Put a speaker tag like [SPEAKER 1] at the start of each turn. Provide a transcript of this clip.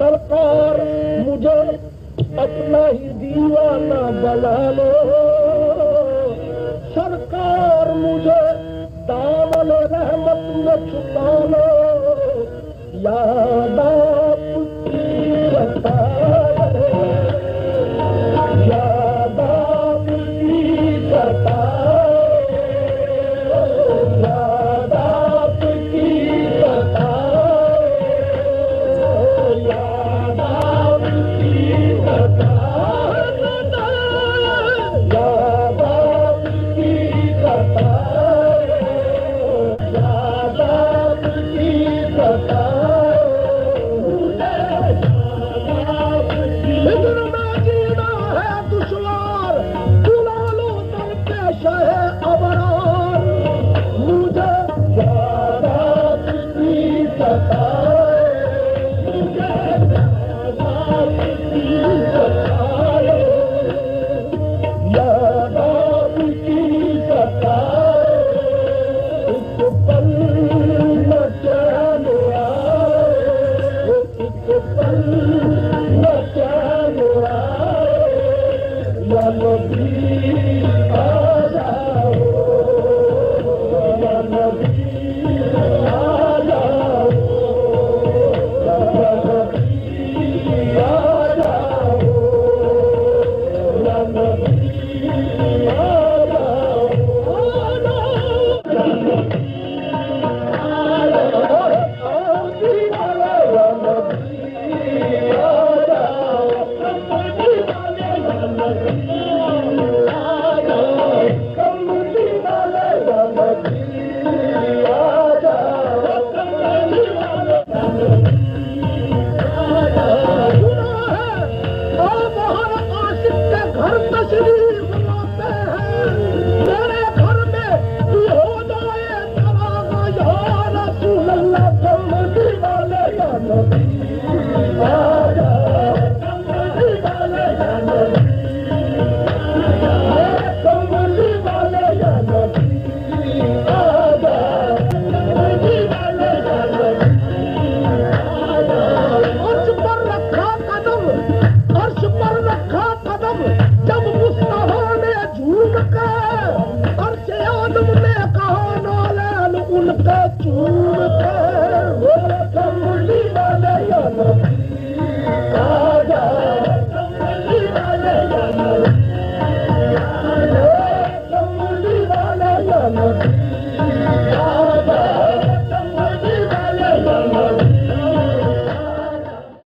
[SPEAKER 1] सरकार मुझे अपना ही दीवाना बना लो, सरकार मुझे दामन रहमत में छुपा लो, याद आपकी सताए, याद आपकी सताए, याद आपकी सताए, याद आपकी सताए, याद आपकी सताए, याद आपकी सताए, इधर में जीना है दुश्वार, बुला लो दर पेश है अबरार, मुझे याद आपकी सताए, मुझे याद आपकी सताए, याद आपकी सताए, एक पल न चैन आए, एक पल न चैन आए, या नबी आ जाओ, या नबी आ जाओ, या नबी आ जाओ, या नबी आ जाओ, चूम के, कमली वाले या नबी